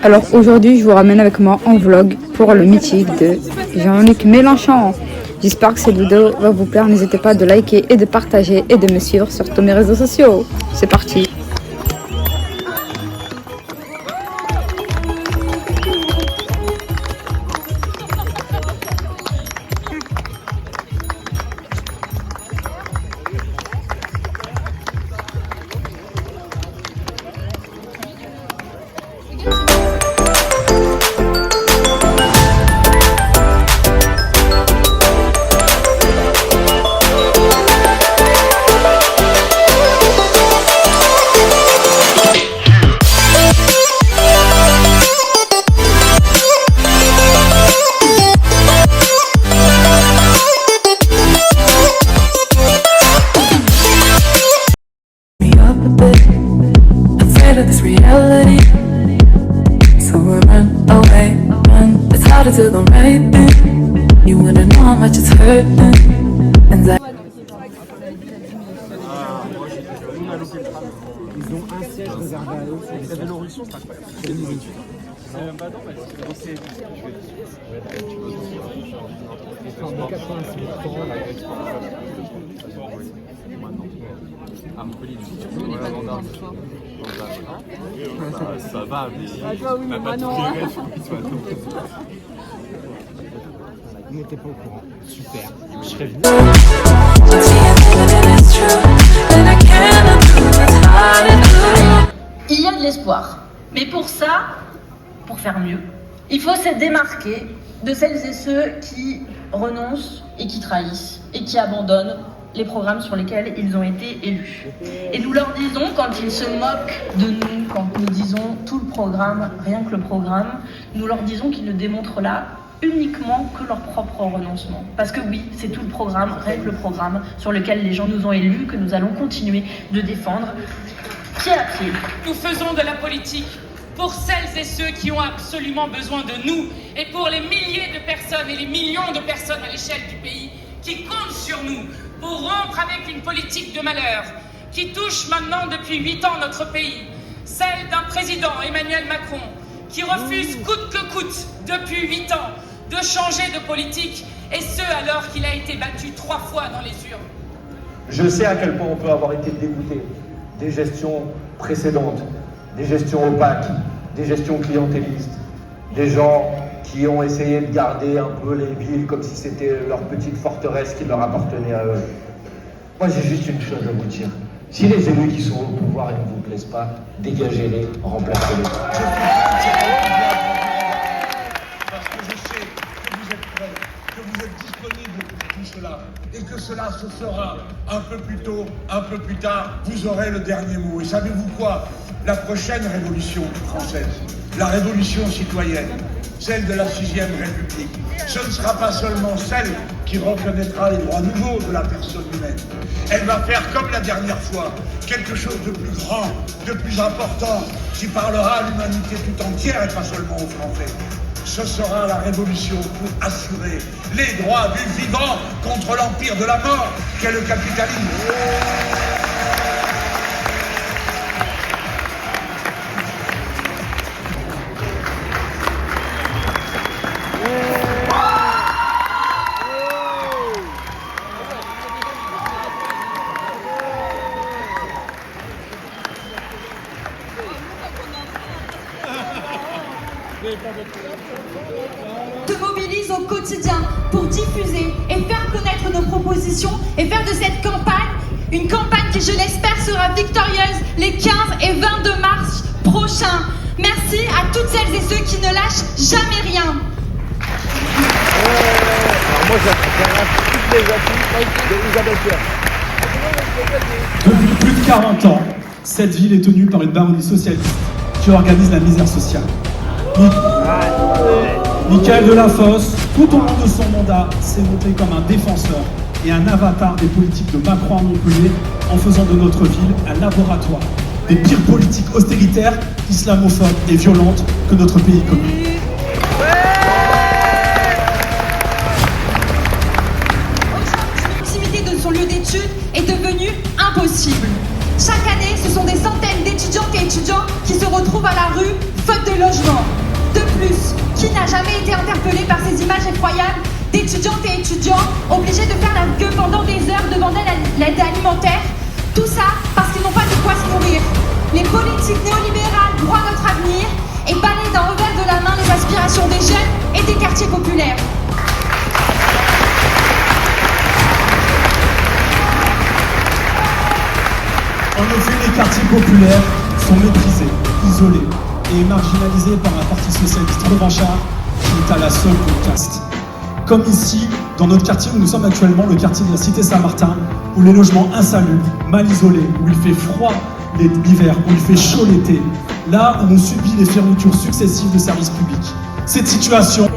Alors aujourd'hui, je vous ramène avec moi en vlog pour le meeting de Jean-Luc Mélenchon. J'espère que cette vidéo va vous plaire. N'hésitez pas de liker et de partager et de me suivre sur tous mes réseaux sociaux. C'est parti. This reality, so I run away, run. It's harder to the right thing. You wouldn't know how much it's hurting. And I Ils ont un siège réservé à eux. C'est Vélorussion, c'est incroyable. C'est une étude. C'est même pas dans en 86 à Montpellier, ça va, mais pas tous les rêves qui soient Nous n'étions pas au courant. Super. Je serais venu. Il y a de l'espoir. Mais pour ça, pour faire mieux, il faut se démarquer de celles et ceux qui renoncent et qui trahissent et qui abandonnent les programmes sur lesquels ils ont été élus. Et nous leur disons, quand ils se moquent de nous, quand nous disons tout le programme, rien que le programme, nous leur disons qu'ils ne démontrent là uniquement que leur propre renoncement. Parce que oui, c'est tout le programme, rien que le programme sur lequel les gens nous ont élus, que nous allons continuer de défendre pied à pied. Nous faisons de la politique pour celles et ceux qui ont absolument besoin de nous et pour les milliers de personnes et les millions de personnes à l'échelle du pays qui comptent sur nous pour rompre avec une politique de malheur qui touche maintenant depuis 8 ans notre pays, celle d'un président, Emmanuel Macron, qui refuse coûte que coûte depuis 8 ans de changer de politique, et ce alors qu'il a été battu 3 fois dans les urnes. Je sais à quel point on peut avoir été dégoûté des gestions précédentes, des gestions opaques, des gestions clientélistes, des gens qui ont essayé de garder un peu les villes comme si c'était leur petite forteresse qui leur appartenait à eux. Moi, j'ai juste une chose à vous dire. Si les élus qui sont au pouvoir ne vous plaisent pas, dégagez-les, remplacez-les. Parce que je sais que vous êtes prêts, que vous êtes disponibles pour tout cela, et que cela se fera un peu plus tôt, un peu plus tard, vous aurez le dernier mot. Et savez-vous quoi? La prochaine révolution française, la révolution citoyenne, celle de la 6e République, ce ne sera pas seulement celle qui reconnaîtra les droits nouveaux de la personne humaine. Elle va faire comme la dernière fois, quelque chose de plus grand, de plus important, qui parlera à l'humanité tout entière et pas seulement aux Français. Ce sera la révolution pour assurer les droits du vivant contre l'empire de la mort qu'est le capitalisme. Se mobilise au quotidien pour diffuser et faire connaître nos propositions et faire de cette campagne une campagne qui, je l'espère, sera victorieuse les 15 et 22 mars prochains. Merci à toutes celles et ceux qui ne lâchent jamais rien. Moi, j'arrête toutes les affiches d'Elisabeth Pierre. Depuis plus de 40 ans, cette ville est tenue par une baronnie socialiste qui organise la misère sociale. Michael Delafosse, tout au long de son mandat, s'est montré comme un défenseur et un avatar des politiques de Macron à Montpellier en faisant de notre ville un laboratoire des pires politiques austéritaires, islamophobes et violentes que notre pays connaît. Proximité de son lieu d'études est devenue impossible. Chaque année, ce sont des centaines d'étudiantes et étudiants qui se retrouvent à la rue faute de logement. jamais été interpellé par ces images effroyables d'étudiantes et étudiants obligés de faire la queue pendant des heures devant l'aide alimentaire. Tout ça parce qu'ils n'ont pas de quoi se nourrir. Les politiques néolibérales broient notre avenir et balayent d'un revers de la main les aspirations des jeunes et des quartiers populaires. En effet, les quartiers populaires sont méprisés, isolés et marginalisés par un parti socialiste revanchard qui est à la seule caste. Comme ici, dans notre quartier où nous sommes actuellement, le quartier de la Cité Saint-Martin, où les logements insalubres, mal isolés, où il fait froid l'hiver, où il fait chaud l'été, là où on subit les fermetures successives de services publics. Cette situation...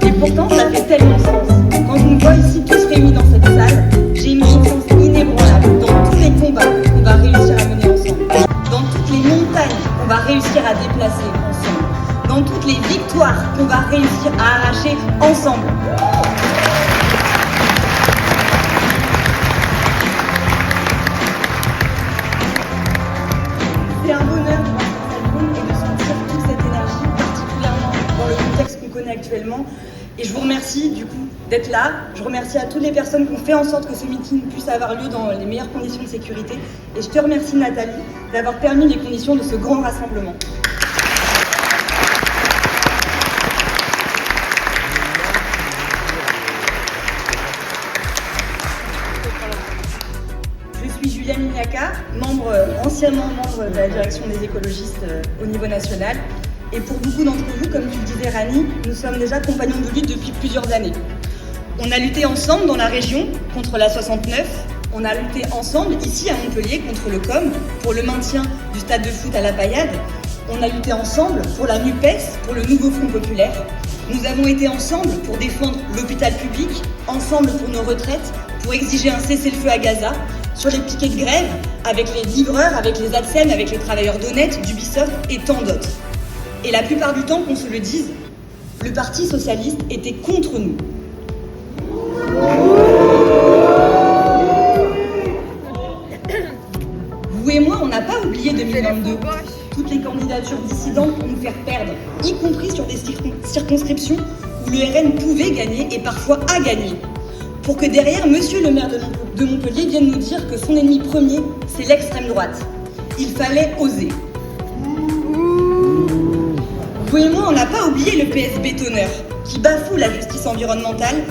Et pourtant, ça fait tellement sens. Quand je nous vois ici tous réunis dans cette salle, j'ai une confiance inébranlable dans tous les combats qu'on va réussir à mener ensemble, dans toutes les montagnes qu'on va réussir à déplacer ensemble, dans toutes les victoires qu'on va réussir à arracher ensemble. C'est un bonheur de voir cette salle ronde et de sentir toute cette énergie, particulièrement dans le contexte qu'on connaît actuellement. Et je vous remercie du coup d'être là. Je remercie à toutes les personnes qui ont fait en sorte que ce meeting puisse avoir lieu dans les meilleures conditions de sécurité. Et je te remercie Nathalie d'avoir permis les conditions de ce grand rassemblement. Je suis Julia Mignaca, anciennement membre de la direction des écologistes au niveau national. Et pour beaucoup d'entre vous, comme tu le disais Rani, nous sommes déjà compagnons de lutte depuis plusieurs années. On a lutté ensemble dans la région contre la 69, on a lutté ensemble ici à Montpellier contre le COM, pour le maintien du stade de foot à la Paillade. On a lutté ensemble pour la NUPES, pour le nouveau Front populaire. Nous avons été ensemble pour défendre l'hôpital public, ensemble pour nos retraites, pour exiger un cessez-le-feu à Gaza, sur les piquets de grève, avec les livreurs, avec les ADSEM, avec les travailleurs d'Honnête, d'Ubisoft et tant d'autres. Et la plupart du temps, qu'on se le dise, le Parti socialiste était contre nous. Vous et moi, on n'a pas oublié 2022. Toutes les candidatures dissidentes pour nous faire perdre, y compris sur des circonscriptions où le RN pouvait gagner et parfois a gagné. Pour que derrière, monsieur le maire de Montpellier vienne nous dire que son ennemi premier, c'est l'extrême droite. Il fallait oser. Vous et moi, on n'a pas oublié le PS bétonneur, qui bafoue la justice environnementale,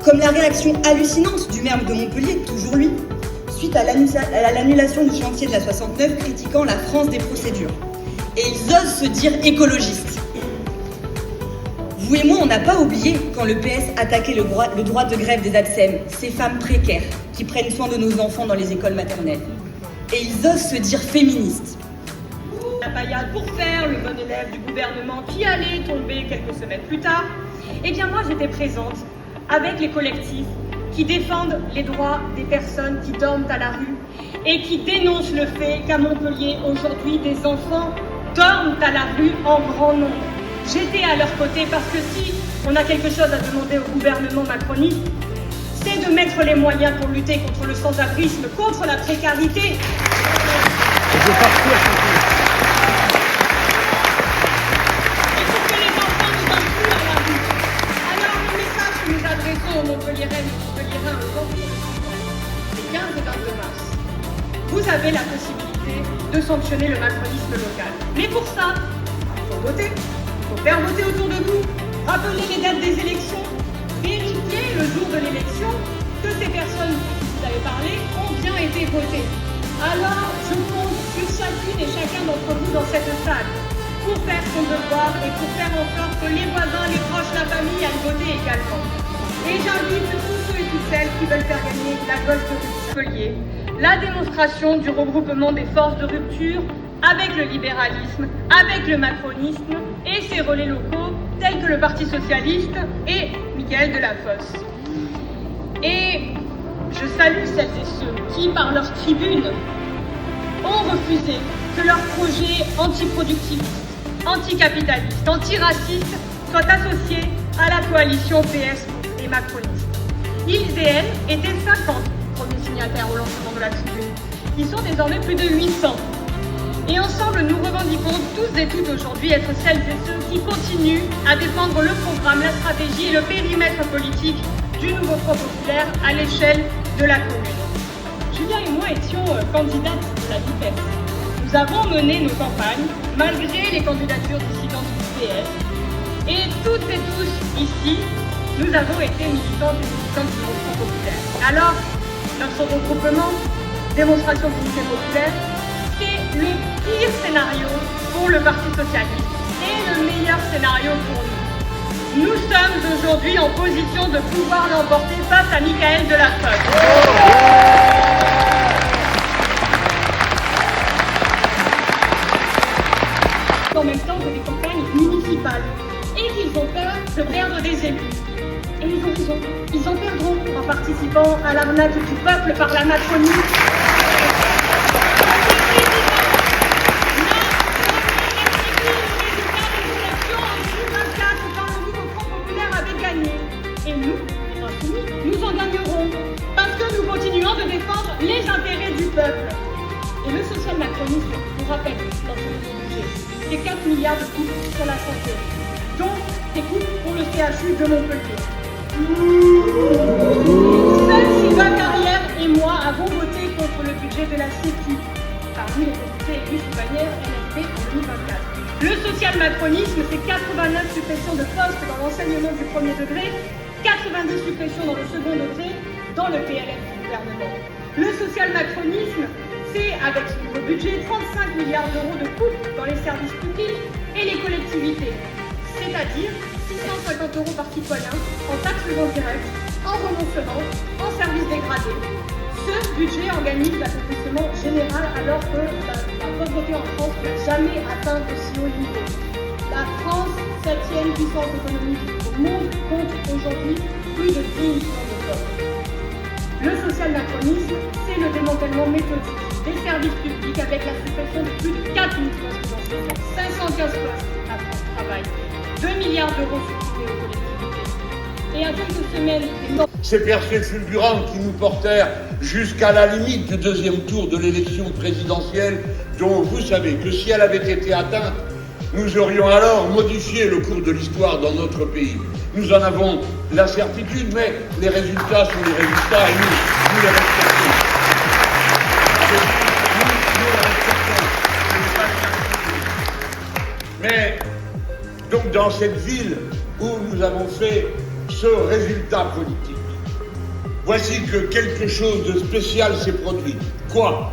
comme la réaction hallucinante du maire de Montpellier, toujours lui, suite à l'annulation du chantier de la 69, critiquant la France des procédures. Et ils osent se dire écologistes. Vous et moi, on n'a pas oublié quand le PS attaquait le droit de grève des ADSEM, ces femmes précaires qui prennent soin de nos enfants dans les écoles maternelles. Et ils osent se dire féministes. La Paillade pour faire le bon élève du gouvernement qui allait tomber quelques semaines plus tard, eh bien moi j'étais présente avec les collectifs qui défendent les droits des personnes qui dorment à la rue et qui dénoncent le fait qu'à Montpellier aujourd'hui des enfants dorment à la rue en grand nombre. J'étais à leur côté parce que si on a quelque chose à demander au gouvernement macroniste, c'est de mettre les moyens pour lutter contre le sans-abrisme, contre la précarité. Aux Montpelliéraines et Montpelliérains aujourd'hui, les 15 et 22 mars, vous avez la possibilité de sanctionner le macronisme local. Mais pour ça, il faut voter, il faut faire voter autour de vous, rappeler les dates des élections, vérifier le jour de l'élection que ces personnes qui vous avez parlé ont bien été votées. Alors, je compte sur chacune et chacun d'entre vous dans cette salle pour faire son devoir et pour faire en sorte que les voisins, les proches, la famille aillent voter également. Et j'invite tous ceux et toutes celles qui veulent faire gagner la gauche de Montpellier, la démonstration du regroupement des forces de rupture avec le libéralisme, avec le macronisme et ses relais locaux tels que le Parti socialiste et Mickaël Delafosse. Et je salue celles et ceux qui, par leur tribune, ont refusé que leur projet antiproductiviste, anticapitaliste, antiraciste soit associé à la coalition PS et macroniste. Ils et elles étaient 50 premiers signataires au lancement de la tribune. Ils sont désormais plus de 800. Et ensemble, nous revendiquons tous et toutes aujourd'hui être celles et ceux qui continuent à défendre le programme, la stratégie et le périmètre politique du nouveau Front populaire à l'échelle de la commune. Julien et moi étions candidates de la NUPES. Nous avons mené nos campagnes malgré les candidatures dissidentes du PS. Et toutes et tous ici, nous avons été militantes et militants du nouveau Front populaire. Alors, notre regroupement, démonstration d'unité populaire, c'est le pire scénario pour le Parti socialiste et le meilleur scénario pour nous. Nous sommes aujourd'hui en position de pouvoir l'emporter face à Michaël Delafosse. En même temps que des campagnes municipales et qu'ils ont peur de perdre des élus. Et ils ont raison, ils en perdront en participant à l'arnaque du peuple par la Macronie. Et nous, nous en gagnerons, parce que nous continuons de défendre les intérêts du peuple. Et le social-macronisme, pour rappel, dans ce nouveau budget, c'est 4 milliards de coupes sur la santé, dont des coupes pour le CHU de Montpellier. Seul Sylvain Carrière et moi avons voté contre le budget de la Sécu, parmi les députés élus sous bannière NFP en 2024. Le social-macronisme, c'est 89 suppressions de postes dans l'enseignement du premier degré, 90 suppressions dans le second degré, dans le PLF du gouvernement. Le social-macronisme, c'est, avec ce nouveau budget, 35 milliards d'euros de coupes dans les services publics et les collectivités. C'est-à-dire 650 euros par citoyen en taxes indirectes, en remboursement, en services dégradés. Ce budget organise l'assouplissement général alors que la pauvreté en France n'a jamais atteint de si haut niveau. La France, 7e puissance économique au monde, compte aujourd'hui plus de 10 millions de pauvres. Le social-macronisme, c'est le démantèlement méthodique des services publics avec la suppression de plus de 4000 postes d'enseignants, 515 postes à France Travail, 2 milliards d'euros supprimés aux collectivités. Et à quelques semaines des... Ces percées fulgurantes qui nous portèrent jusqu'à la limite du deuxième tour de l'élection présidentielle, dont vous savez que si elle avait été atteinte, nous aurions alors modifié le cours de l'histoire dans notre pays. Nous en avons la certitude, mais les résultats sont les résultats et nous les respectons. Mais, donc dans cette ville où nous avons fait ce résultat politique, voici que quelque chose de spécial s'est produit. Quoi?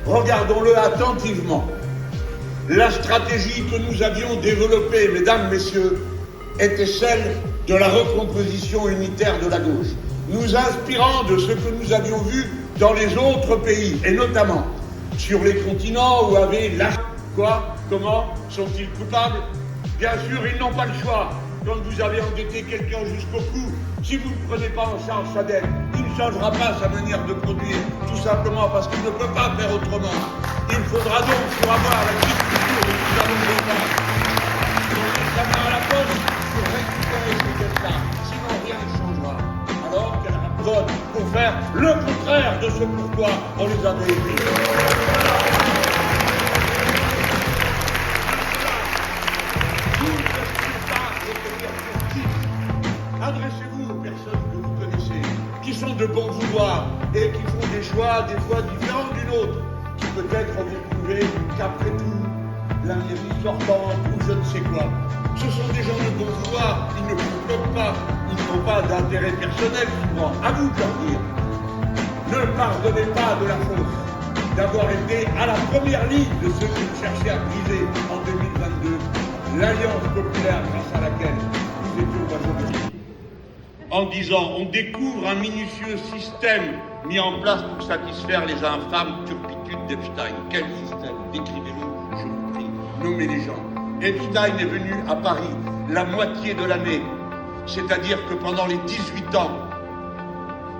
Regardons-le attentivement. La stratégie que nous avions développée, mesdames, messieurs, était celle de la recomposition unitaire de la gauche, nous inspirant de ce que nous avions vu dans les autres pays, et notamment sur les continents où avaient la... Quoi? Comment? Sont-ils coupables? Bien sûr, ils n'ont pas le choix. Quand vous avez endetté quelqu'un jusqu'au cou, si vous ne prenez pas en charge sa dette, il ne changera pas sa manière de produire, tout simplement parce qu'il ne peut pas faire autrement. Il faudra donc, pour avoir la petite culture que nous avons besoin, la main à la poche pour récupérer ces dettes-là. Sinon, rien ne changera. Alors qu'elle a vote pour faire le contraire de ce pourquoi on les avait élus. Adressez-vous aux personnes que vous connaissez, qui sont de bon vouloir et qui font des choix, des fois différents d'une autre, qui peut-être vont trouver qu'après tout, l'ingénierie sortante ou je ne sais quoi. Ce sont des gens de bon vouloir, ils ne complotent pas, ils n'ont pas d'intérêt personnel souvent. À vous de leur dire, ne pardonnez pas de la faute d'avoir été à la première ligne de ceux qui cherchaient à briser en 2022 l'alliance populaire grâce à laquelle nous étions majoritaires. En disant, on découvre un minutieux système mis en place pour satisfaire les infâmes turpitudes d'Epstein. Quel système? Décrivez-le, je vous prie. Nommez les gens. Epstein est venu à Paris la moitié de l'année, c'est-à-dire que pendant les 18 ans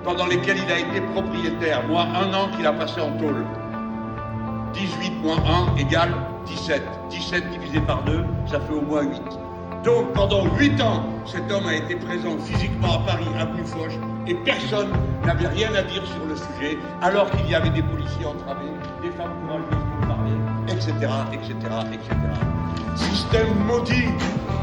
pendant lesquels il a été propriétaire, moins 1 an qu'il a passé en tôle. 18 moins 1 égale 17. 17 divisé par 2, ça fait au moins 8. Donc pendant 8 ans, cet homme a été présent physiquement à Paris, avenue Foch, et personne n'avait rien à dire sur le sujet, alors qu'il y avait des policiers entravés, des femmes courageuses pour parler, etc., etc., etc. Système maudit,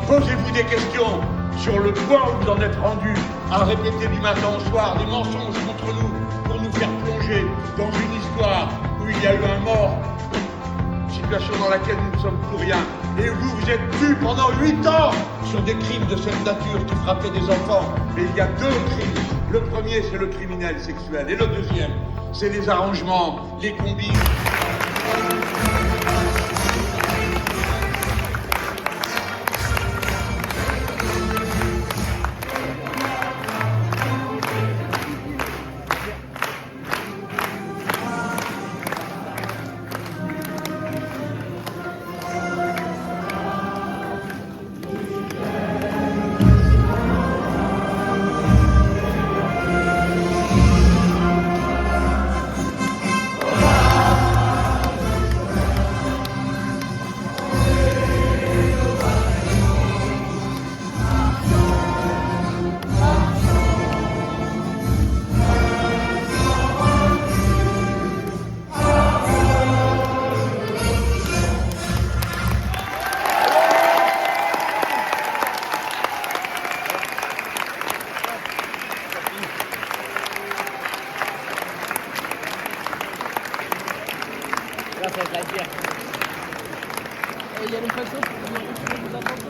posez-vous des questions sur le point où vous en êtes rendu à répéter du matin au soir des mensonges contre nous pour nous faire plonger dans une histoire où il y a eu un mort, situation dans laquelle nous ne sommes plus rien. Et vous, vous êtes tués pendant 8 ans sur des crimes de cette nature qui frappaient des enfants. Mais il y a 2 crimes. Le premier, c'est le criminel sexuel. Et le deuxième, c'est les arrangements, les combines. Il y a une photo.